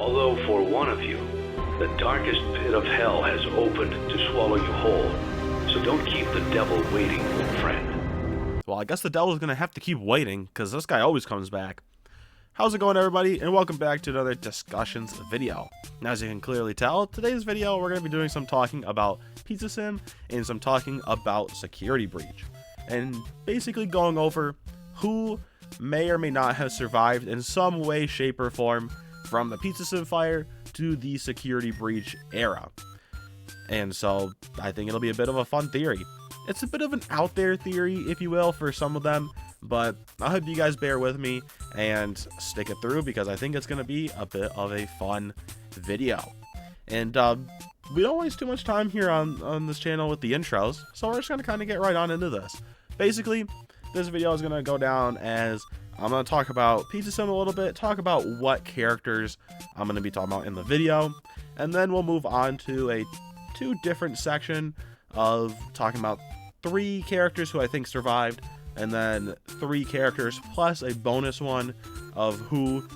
Although for one of you, the darkest pit of hell has opened to swallow you whole. So don't keep the devil waiting, old friend. Well, I guess the devil's gonna have to keep waiting, because this guy always comes back. How's it going, everybody, and welcome back to another discussions video. Now, as you can clearly tell, today's video we're going to be doing some talking about Pizza Sim and some talking about Security Breach, and basically going over who may or may not have survived in some way, shape, or form from the Pizza Sim fire to the Security Breach era. And so I think it'll be a bit of a fun theory. It's a bit of an out there theory, if you will, for some of them, but I hope you guys bear with me and stick it through, because I think it's going to be a bit of a fun video. And we don't waste too much time here on this channel with the intros, so we're just going to kind of get right on into this. Basically, this video is going to go down as I'm going to talk about Pizza Sim a little bit, talk about what characters I'm going to be talking about in the video, and then we'll move on to a two different section of talking about 3 characters who I think survived, and then 3 characters plus a bonus one of who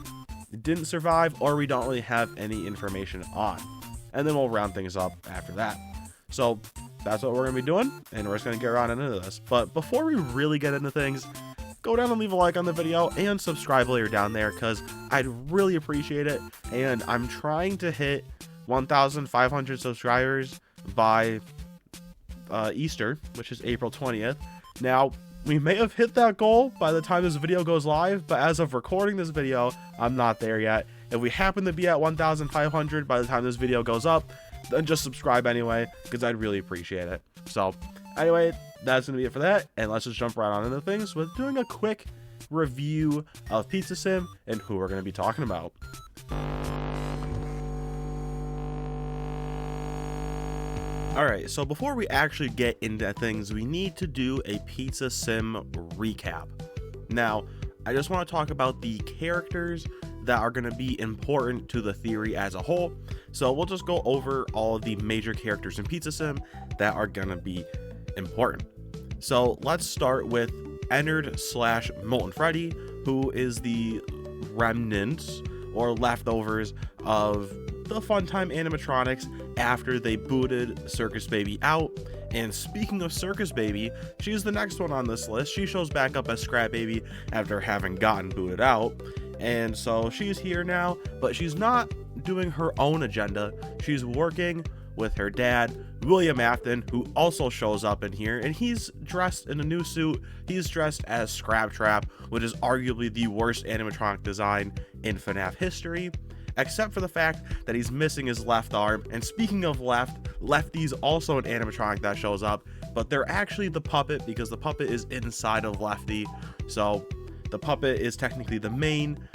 didn't survive or we don't really have any information on, and then we'll round things up after that. So that's what we're gonna be doing, and we're just gonna get right into this. But before we really get into things, go down and leave a like on the video and subscribe while you're down there, because I'd really appreciate it. And I'm trying to hit 1,500 subscribers by Easter, which is April 20th. Now, we may have hit that goal by the time this video goes live, but as of recording this video, I'm not there yet. If we happen to be at 1,500 by the time this video goes up, then just subscribe anyway, because I'd really appreciate it. So anyway, that's gonna be it for that, and let's just jump right on into things with doing a quick review of Pizza Sim and who we're gonna be talking about. Alright, so before we actually get into things, we need to do a Pizza Sim recap. Now, I just want to talk about the characters that are going to be important to the theory as a whole. So we'll just go over all of the major characters in Pizza Sim that are going to be important. So let's start with Ennard/Molten Freddy, who is the remnants or leftovers of the Funtime animatronics after they booted Circus Baby out. And speaking of Circus Baby, she's the next one on this list. She shows back up as Scrap Baby after having gotten booted out, and so she's here now, but she's not doing her own agenda. She's working with her dad, William Afton, who also shows up in here, and he's dressed in a new suit. He's dressed as Scrap Trap, which is arguably the worst animatronic design in FNAF history, except for the fact that he's missing his left arm. And speaking of Lefty's also an animatronic that shows up, but they're actually the puppet, because the puppet is inside of Lefty. So the puppet is technically the main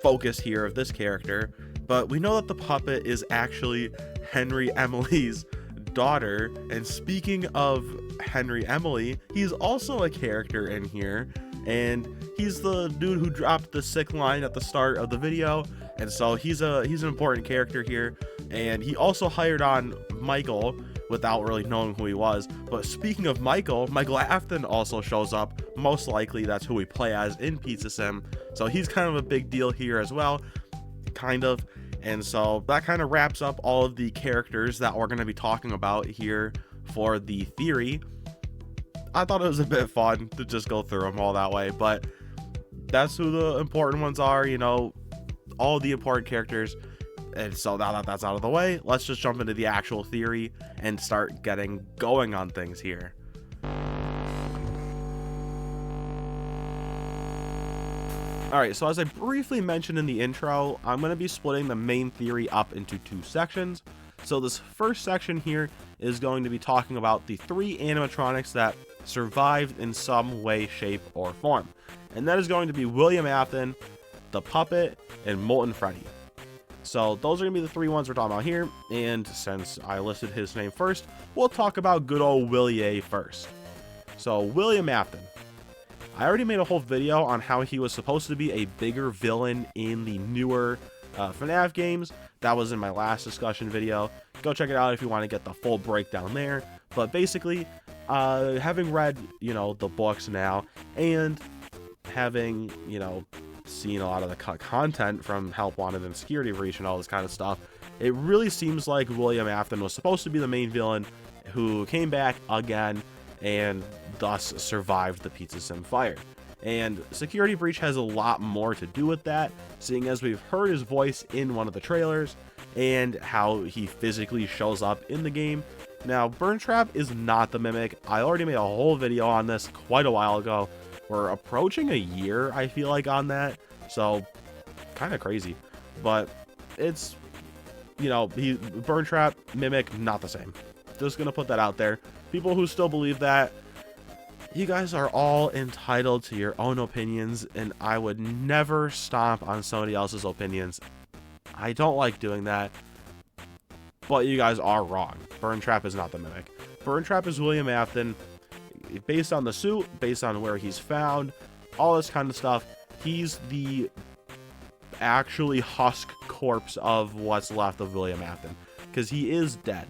focus here of this character, but we know that the puppet is actually Henry Emily's daughter. And speaking of Henry Emily, he's also a character in here, and he's the dude who dropped the sick line at the start of the video. And so he's an important character here, and he also hired on Michael without really knowing who he was. But speaking of Michael Afton also shows up. Most likely that's who we play as in Pizza Sim, so he's kind of a big deal here as well, kind of. And so that kind of wraps up all of the characters that we're going to be talking about here for the theory. I thought it was a bit fun to just go through them all that way, but that's who the important ones are, you know, all the important characters. And so now that that's out of the way, let's just jump into the actual theory and start getting going on things here. Alright, so as I briefly mentioned in the intro, I'm going to be splitting the main theory up into 2 sections. So this first section here is going to be talking about the 3 animatronics that survived in some way, shape, or form. And that is going to be William Afton, the puppet, and Molten Freddy. So those are going to be the 3 ones we're talking about here, and since I listed his name first, we'll talk about good old Willie first. So William Afton. I already made a whole video on how he was supposed to be a bigger villain in the newer FNAF games. That was in my last discussion video. Go check it out if you want to get the full breakdown there. But basically, having read, you know, the books now, and having, you know, seeing a lot of the content from Help Wanted and Security Breach and all this kind of stuff, it really seems like William Afton was supposed to be the main villain who came back again and thus survived the Pizza Sim fire. And Security Breach has a lot more to do with that, seeing as we've heard his voice in one of the trailers and how he physically shows up in the game. Now, Burn Trap is not the Mimic. I already made a whole video on this quite a while ago. We're approaching a year, I feel like, on that, so kind of crazy. But it's, you know, Burn Trap, Mimic, not the same. Just gonna put that out there. People who still believe that, you guys are all entitled to your own opinions, and I would never stomp on somebody else's opinions. I don't like doing that, but you guys are wrong. Burn Trap is not the Mimic. Burn Trap is William Afton. Based on the suit, based on where he's found, all this kind of stuff, he's the actually husk corpse of what's left of William Afton, because he is dead.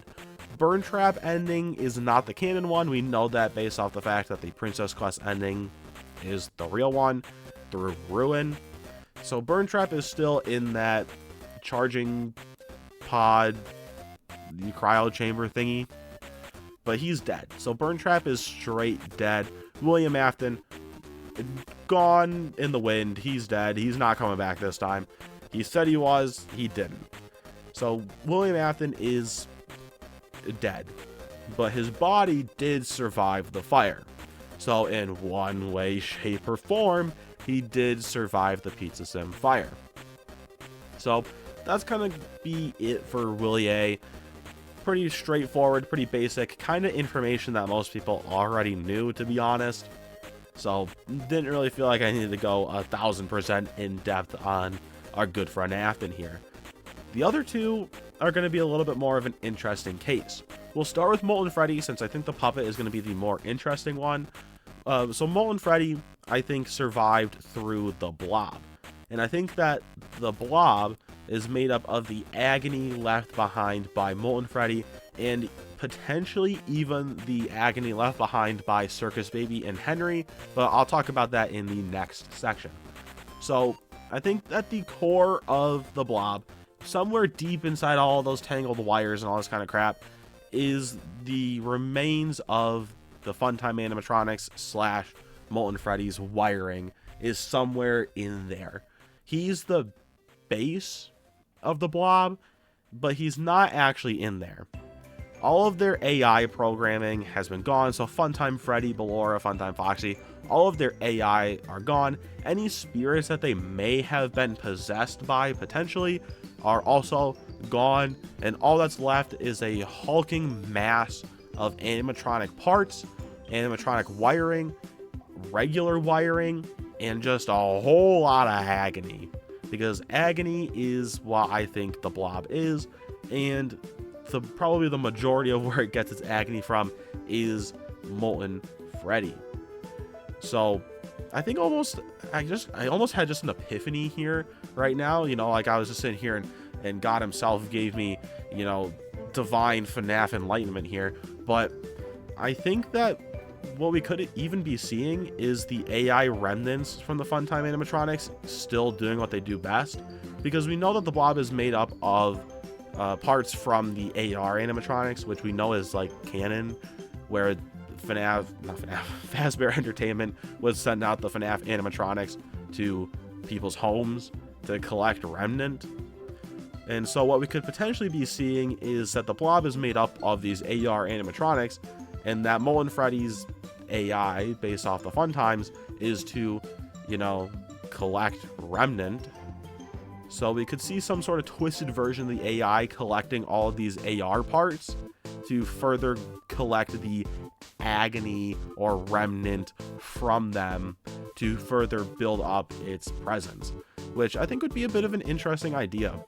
Burn Trap ending is not the canon one. We know that based off the fact that the Princess Quest ending is the real one through Ruin. So Burn Trap is still in that charging pod, the cryo chamber thingy, but he's dead. So Burn Trap is straight dead. William Afton, gone in the wind. He's dead. He's not coming back this time. He said he was. He didn't. So William Afton is dead, but his body did survive the fire. So in one way, shape, or form, he did survive the Pizza Sim fire. So that's kind of be it for Willie A. Pretty straightforward, pretty basic, kind of information that most people already knew, to be honest. So didn't really feel like I needed to go 1000% in depth on our good friend Afton here. The other two are going to be a little bit more of an interesting case. We'll start with Molten Freddy, since I think the puppet is going to be the more interesting one. So Molten Freddy, I think, survived through the Blob. And I think that the Blob is made up of the agony left behind by Molten Freddy, and potentially even the agony left behind by Circus Baby and Henry, but I'll talk about that in the next section. So I think that the core of the Blob, somewhere deep inside all those tangled wires and all this kind of crap, is the remains of the Funtime animatronics slash Molten Freddy's wiring is somewhere in there. He's the base of the Blob, but he's not actually in there. All of their AI programming has been gone, so Funtime Freddy, Ballora, Funtime Foxy, all of their AI are gone. Any spirits that they may have been possessed by, potentially, are also gone, and all that's left is a hulking mass of animatronic parts, animatronic wiring, regular wiring, and just a whole lot of agony. Because agony is what I think the Blob is, and probably the majority of where it gets its agony from is Molten Freddy. So I think I almost had just an epiphany here right now. You know, like I was just sitting here and God himself gave me, you know, divine FNAF enlightenment here. But I think that what we could even be seeing is the AI remnants from the Funtime animatronics still doing what they do best, because we know that the Blob is made up of parts from the AR animatronics, which we know is like canon, where Fazbear Entertainment was sending out the FNAF animatronics to people's homes to collect remnant. And so what we could potentially be seeing is that the Blob is made up of these AR animatronics, and that Molten Freddy's AI, based off the Funtimes, is to, you know, collect remnant. So we could see some sort of twisted version of the AI collecting all of these AR parts to further collect the agony or remnant from them to further build up its presence, which I think would be a bit of an interesting idea.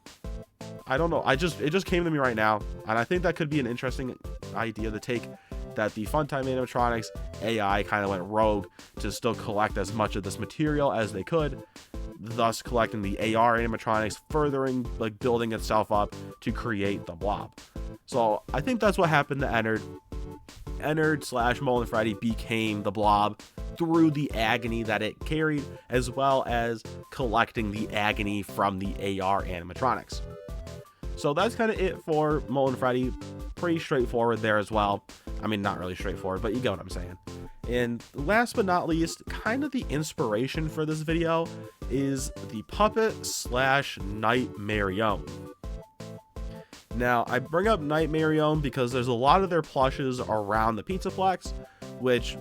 I don't know, it just came to me right now, and I think that could be an interesting idea to take that the Funtime animatronics AI kind of went rogue to still collect as much of this material as they could, thus collecting the AR animatronics, furthering, like, building itself up to create the Blob. So I think that's what happened to Ennard. Ennard slash Molten Freddy became the Blob, through the agony that it carried, as well as collecting the agony from the AR animatronics. So that's kind of it for Mo and Freddy. Pretty straightforward there as well. I mean, not really straightforward, but you get what I'm saying. And last but not least, kind of the inspiration for this video is the puppet / Nightmarion. Now, I bring up Nightmarion because there's a lot of their plushes around the Pizzaplex, which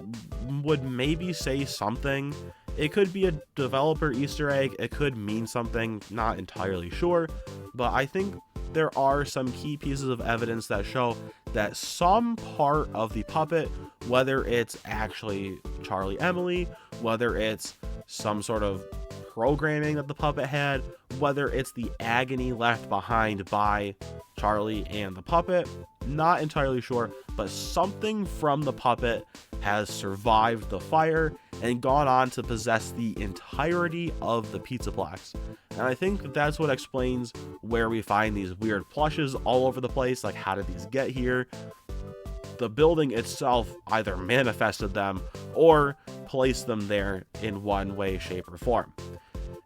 would maybe say something. It could be a developer Easter egg, it could mean something, not entirely sure, but I think there are some key pieces of evidence that show that some part of the puppet, whether it's actually Charlie Emily, whether it's some sort of programming that the puppet had, whether it's the agony left behind by Charlie and the puppet, not entirely sure, but something from the puppet has survived the fire and gone on to possess the entirety of the Pizzaplex. And I think that's what explains where we find these weird plushes all over the place, like how did these get here? The building itself either manifested them or placed them there in one way, shape, or form.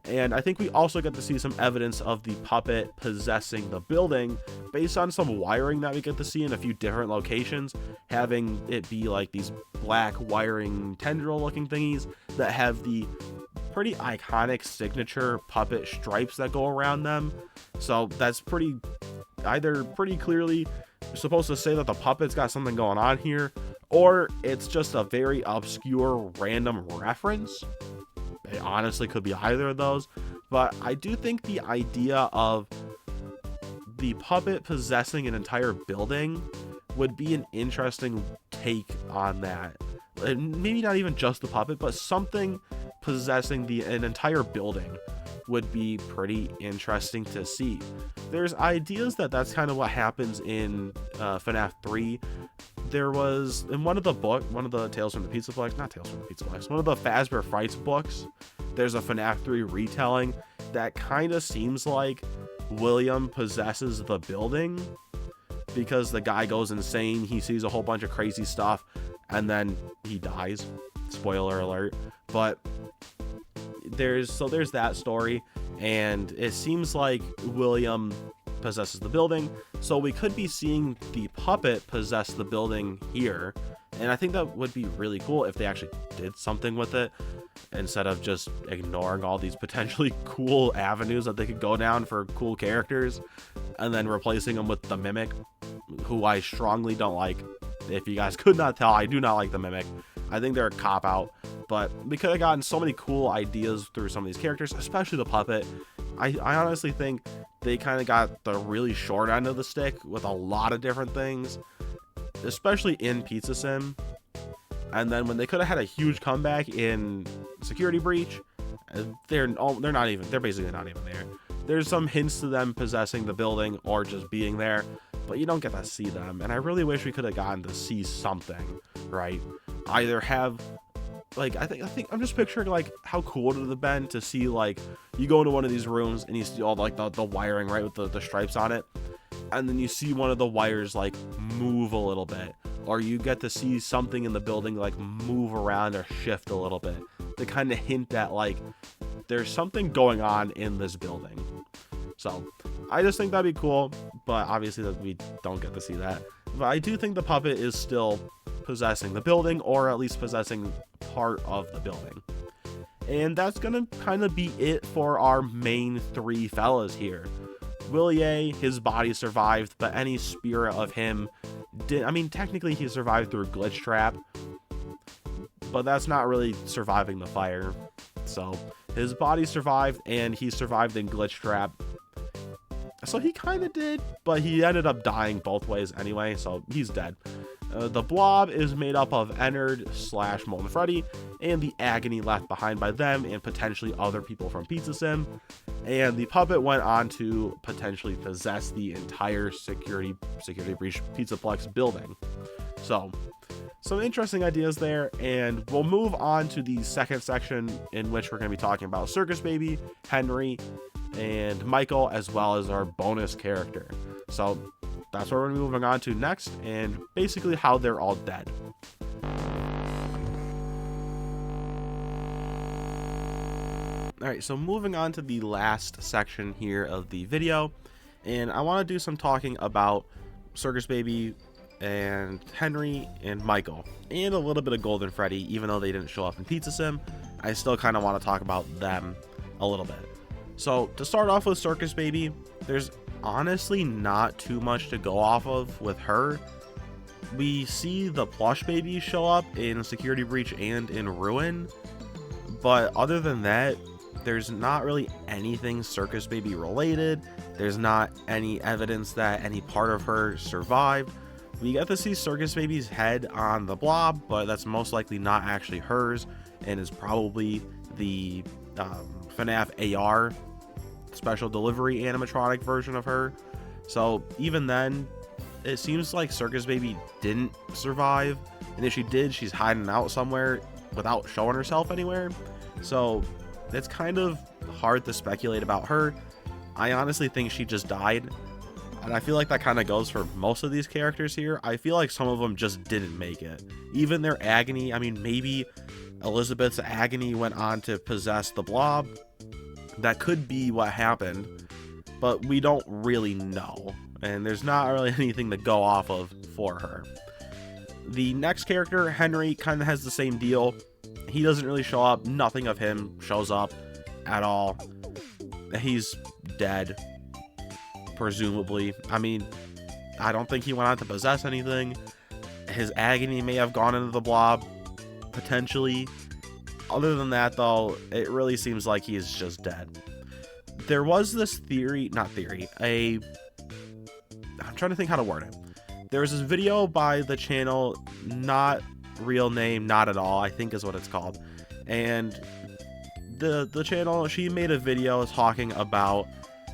And I think we also get to see some evidence of the puppet possessing the building based on some wiring that we get to see in a few different locations, having it be like these black wiring tendril looking thingies that have the pretty iconic signature puppet stripes that go around them. So that's either pretty clearly supposed to say that the puppet's got something going on here, or it's just a very obscure random reference. It honestly could be either of those, but I do think the idea of the puppet possessing an entire building would be an interesting take on that. And maybe not even just the puppet, but something possessing an entire building would be pretty interesting to see. There's ideas that that's kind of what happens in FNAF 3. There was, in one of the Tales from the Pizzaplex, not Tales from the Pizzaplex, one of the Fazbear Frights books, there's a FNAF 3 retelling that kind of seems like William possesses the building because the guy goes insane, he sees a whole bunch of crazy stuff, and then he dies. Spoiler alert. But there's that story, and it seems like William possesses the building, so we could be seeing the puppet possess the building here, and I think that would be really cool if they actually did something with it instead of just ignoring all these potentially cool avenues that they could go down for cool characters and then replacing them with the Mimic, who I strongly don't like. If you guys could not tell, I do not like the Mimic. I think they're a cop-out, but we could have gotten so many cool ideas through some of these characters, especially the puppet. I honestly think they kind of got the really short end of the stick with a lot of different things, especially in Pizza Sim. And then when they could have had a huge comeback in Security Breach, they're basically not even there. There's some hints to them possessing the building or just being there, but you don't get to see them. And I really wish we could have gotten to see something, right? Either have, like, I think I'm just picturing like how cool it would have been to see, like, you go into one of these rooms and you see all like the wiring, right, with the stripes on it, and then you see one of the wires like move a little bit, or you get to see something in the building like move around or shift a little bit to kind of hint that like there's something going on in this building. So I just think that'd be cool, but obviously that we don't get to see that. But I do think the puppet is still possessing the building, or at least possessing part of the building. And that's gonna kind of be it for our main three fellas here. Willie, his body survived, but any spirit of him did. I mean, technically he survived through a glitch trap, but that's not really surviving the fire. So his body survived, and he survived in glitch trap. So he kind of did, but he ended up dying both ways anyway, so he's dead. The blob is made up of Ennard / Mo and Freddy, and the agony left behind by them and potentially other people from Pizza Sim. And the puppet went on to potentially possess the entire Security Breach Pizzaplex building. So, some interesting ideas there, and we'll move on to the second section, in which we're going to be talking about Circus Baby, Henry, and Michael, as well as our bonus character. So that's what we're going to be moving on to next, and basically how they're all dead. Alright, so moving on to the last section here of the video, and I want to do some talking about Circus Baby and Henry and Michael, and a little bit of Golden Freddy. Even though they didn't show up in Pizza Sim, I still kind of want to talk about them a little bit. So to start off with Circus Baby, there's honestly not too much to go off of with her. We see the plush baby show up in Security Breach and in Ruin, but other than that, there's not really anything Circus Baby related. There's not any evidence that any part of her survived. We get to see Circus Baby's head on the blob, but that's most likely not actually hers, and is probably the FNAF AR special delivery animatronic version of her. So even then, it seems like Circus Baby didn't survive, and if she did, she's hiding out somewhere without showing herself anywhere. So it's kind of hard to speculate about her. I honestly think she just died, and I feel like that kind of goes for most of these characters here. I feel like some of them just didn't make it. Even their agony, I mean, maybe Elizabeth's agony went on to possess the blob. That could be what happened, but we don't really know, and there's not really anything to go off of for her. The next character, Henry, kind of has the same deal. He doesn't really show up. Nothing of him shows up at all. He's dead, presumably. I mean, I don't think he went on to possess anything. His agony may have gone into the blob, potentially. Other than that, though, it really seems like he's just dead. There was this theory, I'm trying to think how to word it. There was this video by the channel Not Real Name, Not At All, I think is what it's called. And the channel, she made a video talking about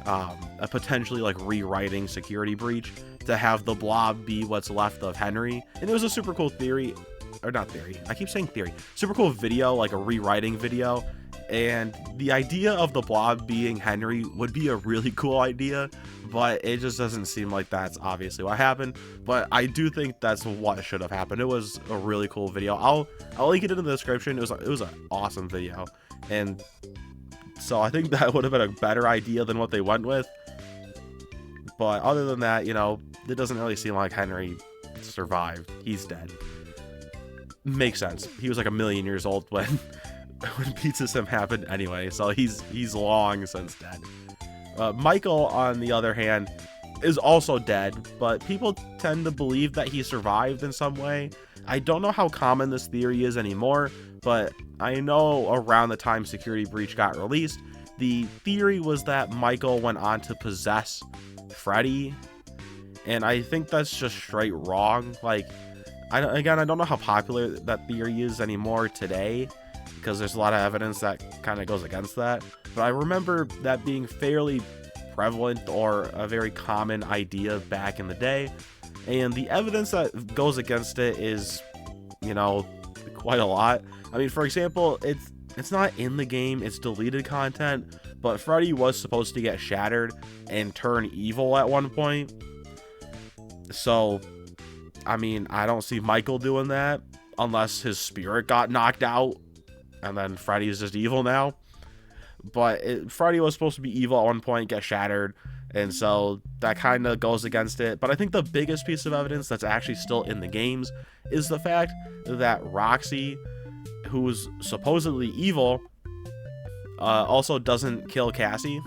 a potentially like rewriting Security Breach to have the blob be what's left of Henry. And it was a super cool theory. Or not theory, I keep saying theory. Super cool video, like a rewriting video. And the idea of the blob being Henry would be a really cool idea, but it just doesn't seem like that's obviously what happened. But I do think that's what should have happened. It was a really cool video. I'll link it in the description. It was an awesome video, and so I think that would have been a better idea than what they went with. But other than that, you know, it doesn't really seem like Henry survived. He's dead. Makes sense. He was like 1,000,000 years old when Pizza Sim happened anyway, so he's long since dead. Michael, on the other hand, is also dead, but people tend to believe that he survived in some way. I don't know how common this theory is anymore, but I know around the time Security Breach got released, the theory was that Michael went on to possess Freddy, and I think that's just straight wrong. Like, I don't know how popular that theory is anymore today, because there's a lot of evidence that kind of goes against that. But I remember that being fairly prevalent, or a very common idea back in the day. And the evidence that goes against it is, you know, quite a lot. I mean, for example, it's not in the game, it's deleted content, but Freddy was supposed to get shattered and turn evil at one point. So, I mean, I don't see Michael doing that unless his spirit got knocked out and then Freddy's just evil now. But Freddy was supposed to be evil at one point, get shattered, and so that kind of goes against it. But I think the biggest piece of evidence that's actually still in the games is the fact that Roxy, who was supposedly evil, also doesn't kill Cassie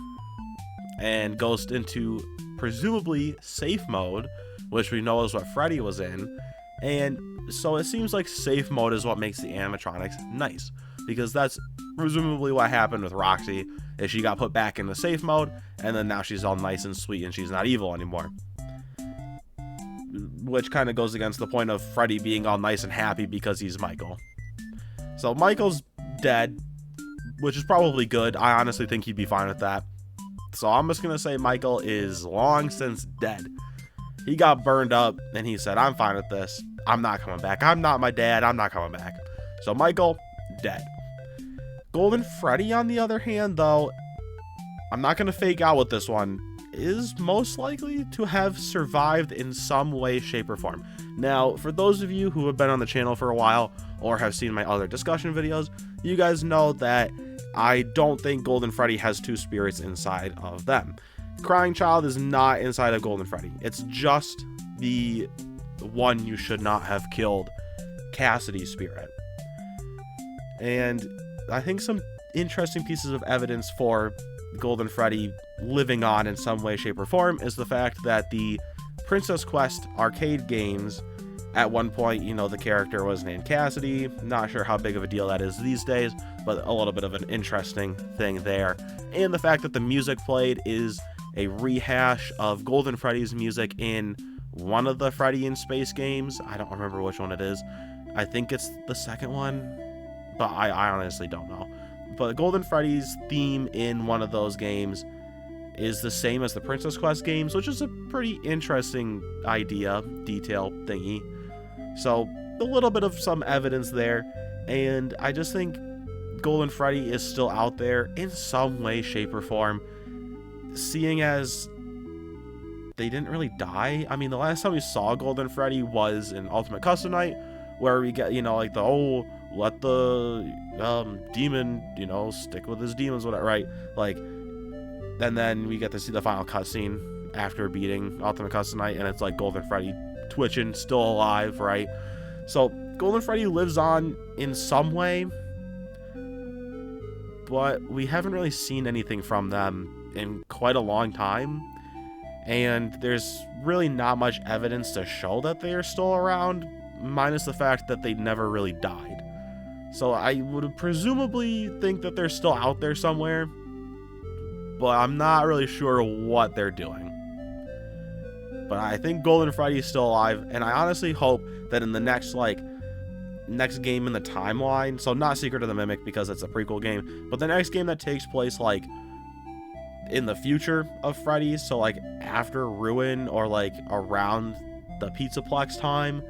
and goes into presumably safe mode, which we know is what Freddy was in. And so it seems like safe mode is what makes the animatronics nice, because that's presumably what happened with Roxy, is she got put back into safe mode, and then now she's all nice and sweet and she's not evil anymore, which kind of goes against the point of Freddy being all nice and happy because he's Michael. So Michael's dead, which is probably good. I honestly think he'd be fine with that. So I'm just gonna say Michael is long since dead. He got burned up and he said, I'm fine with this, I'm not coming back, I'm not my dad, I'm not coming back. So Michael, dead. Golden Freddy, on the other hand, though, I'm not gonna fake out with this one, is most likely to have survived in some way, shape, or form. Now, for those of you who have been on the channel for a while or have seen my other discussion videos, you guys know that I don't think Golden Freddy has two spirits inside of them. Crying Child is not inside of Golden Freddy. It's just the one you should not have killed, Cassidy's spirit. And I think some interesting pieces of evidence for Golden Freddy living on in some way, shape, or form is the fact that the Princess Quest arcade games, at one point, you know, the character was named Cassidy. Not sure how big of a deal that is these days, but a little bit of an interesting thing there. And the fact that the music played is a rehash of Golden Freddy's music in one of the Freddy in Space games. I don't remember which one it is. I think it's the second one, but I honestly don't know. But Golden Freddy's theme in one of those games is the same as the Princess Quest games, which is a pretty interesting idea, detail thingy. So a little bit of some evidence there, and I just think Golden Freddy is still out there in some way, shape, or form, seeing as they didn't really die. I mean, the last time we saw Golden Freddy was in Ultimate Custom Night, where we get, you know, like the, oh, let the demon, you know, stick with his demons, whatever, right? Like, and then we get to see the final cutscene after beating Ultimate Custom Night, and it's like Golden Freddy twitching, still alive, right? So Golden Freddy lives on in some way, but we haven't really seen anything from them in quite a long time, and there's really not much evidence to show that they are still around, minus the fact that they never really died. So I would presumably think that they're still out there somewhere, but I'm not really sure what they're doing. But I think Golden Freddy is still alive, and I honestly hope that in the next game in the timeline, so not Secret of the Mimic because it's a prequel game, but the next game that takes place like in the future of Freddy, so like after Ruin or like around the Pizzaplex time,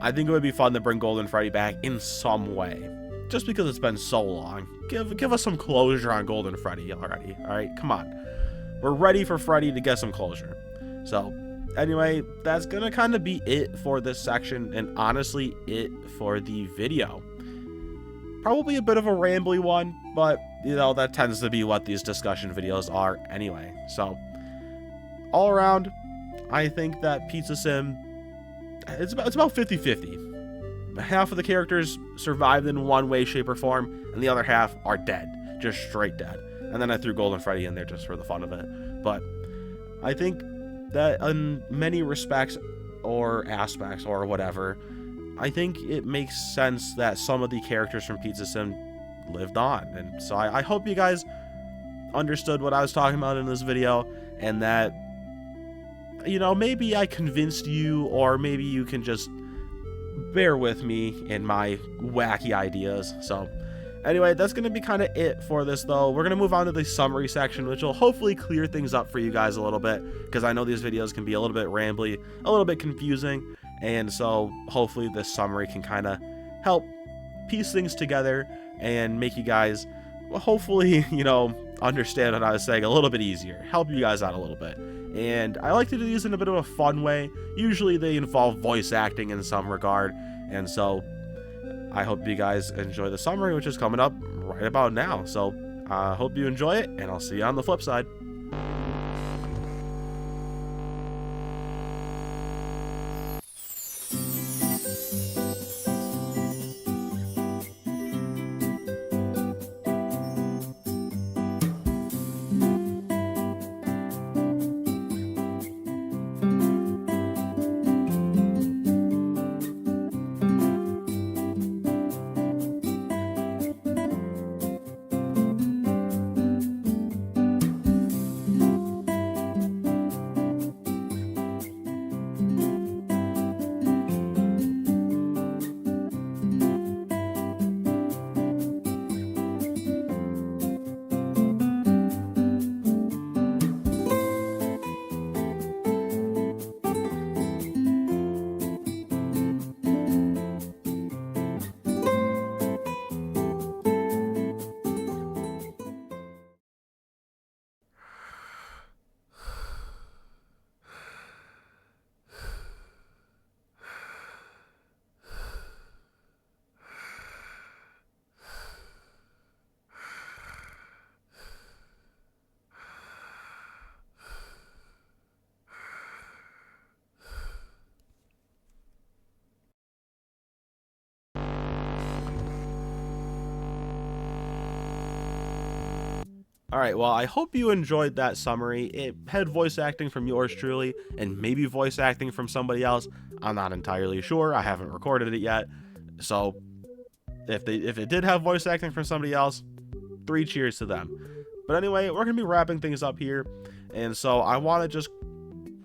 I think it would be fun to bring Golden Freddy back in some way, just because it's been so long. Give us some closure on Golden Freddy already. All right, come on, we're ready for Freddy to get some closure. So anyway, that's gonna kind of be it for this section, and honestly it for the video. Probably a bit of a rambly one, but you know, that tends to be what these discussion videos are anyway. So all around, I think that Pizza Sim, it's about 50-50. Half of the characters survived in one way, shape, or form, and the other half are dead, just straight dead. And then I threw Golden Freddy in there just for the fun of it. But I think that in many respects or aspects or whatever, I think it makes sense that some of the characters from Pizza Sim lived on. And so I hope you guys understood what I was talking about in this video, and that, you know, maybe I convinced you, or maybe you can just bear with me in my wacky ideas. So anyway, that's going to be kind of it for this, though. We're going to move on to the summary section, which will hopefully clear things up for you guys a little bit, because I know these videos can be a little bit rambly, a little bit confusing, and so hopefully this summary can kind of help piece things together and make you guys, well, hopefully, you know, understand what I was saying a little bit easier, help you guys out a little bit. And I like to do these in a bit of a fun way. Usually they involve voice acting in some regard, and so I hope you guys enjoy the summary, which is coming up right about now. So I hope you enjoy it, and I'll see you on the flip side. Alright, well, I hope you enjoyed that summary. It had voice acting from yours truly, and maybe voice acting from somebody else. I'm not entirely sure. I haven't recorded it yet. So, if it did have voice acting from somebody else, 3 cheers to them. But anyway, we're going to be wrapping things up here. And so, I want to just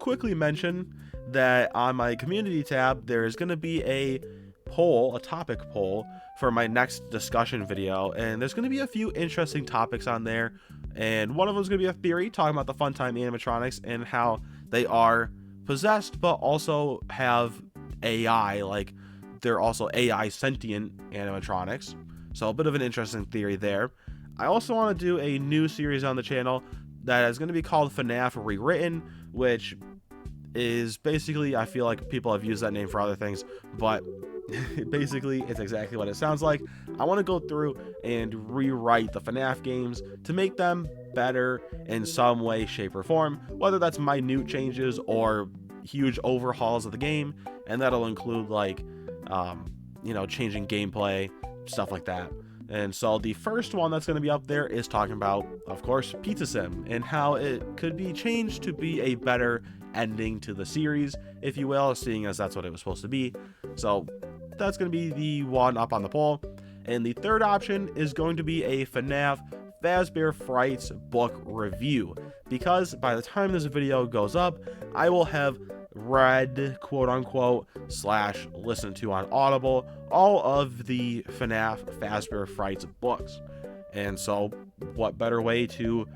quickly mention that on my community tab, there is going to be a poll, a topic poll, for my next discussion video, and there's going to be a few interesting topics on there, and one of them is going to be a theory talking about the Funtime animatronics and how they are possessed but also have AI, like they're also AI sentient animatronics, so a bit of an interesting theory there. I also want to do a new series on the channel that is going to be called FNAF Rewritten, which is basically, I feel like people have used that name for other things, but basically it's exactly what it sounds like. I want to go through and rewrite the FNAF games to make them better in some way, shape, or form, whether that's minute changes or huge overhauls of the game, and that'll include like changing gameplay, stuff like that. And so the first one that's going to be up there is talking about, of course, Pizza Sim and how it could be changed to be a better ending to the series, if you will, seeing as that's what it was supposed to be. So that's going to be the one up on the poll. And the third option is going to be a FNAF Fazbear Frights book review, because by the time this video goes up, I will have read, quote unquote, / listened to on Audible all of the FNAF Fazbear Frights books. And so what better way to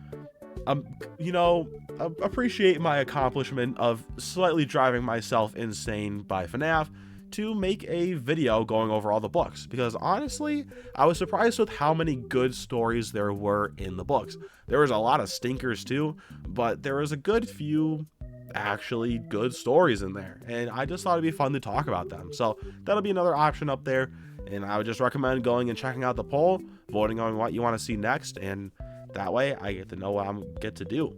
appreciate my accomplishment of slightly driving myself insane by FNAF to make a video going over all the books, because honestly, I was surprised with how many good stories there were in the books. There was a lot of stinkers too, but there was a good few actually good stories in there, and I just thought it'd be fun to talk about them. So that'll be another option up there, and I would just recommend going and checking out the poll, voting on what you want to see next, and that way I get to know what I'm get to do.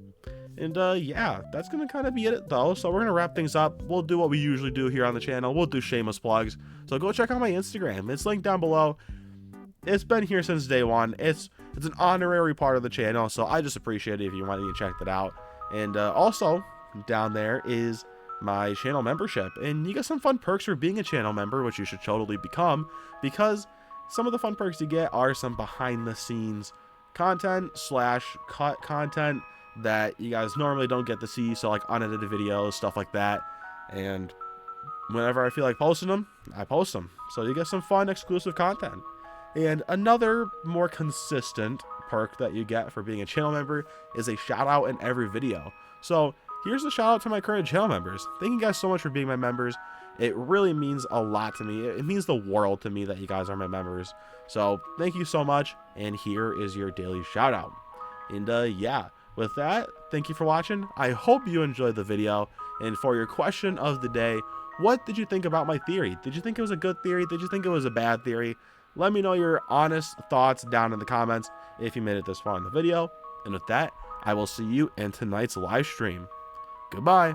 And yeah, that's gonna kind of be it though. So we're gonna wrap things up. We'll do what we usually do here on the channel. We'll do shameless plugs. So go check out my Instagram. It's linked down below. It's been here since day one. It's an honorary part of the channel, so I just appreciate it if you want to check that out. And also down there is my channel membership, and you get some fun perks for being a channel member, which you should totally become, because some of the fun perks you get are some behind the scenes content / cut content that you guys normally don't get to see, so like unedited videos, stuff like that. And whenever I feel like posting them, I post them, so you get some fun exclusive content. And another more consistent perk that you get for being a channel member is a shout out in every video. So here's a shout out to my current channel members. Thank you guys so much for being my members. It really means a lot to me. It means the world to me that you guys are my members. So thank you so much, and here is your daily shout out. And yeah, with that, thank you for watching. I hope you enjoyed the video. And for your question of the day, what did you think about my theory? Did you think it was a good theory? Did you think it was a bad theory? Let me know your honest thoughts down in the comments if you made it this far in the video. And with that, I will see you in tonight's live stream. Goodbye.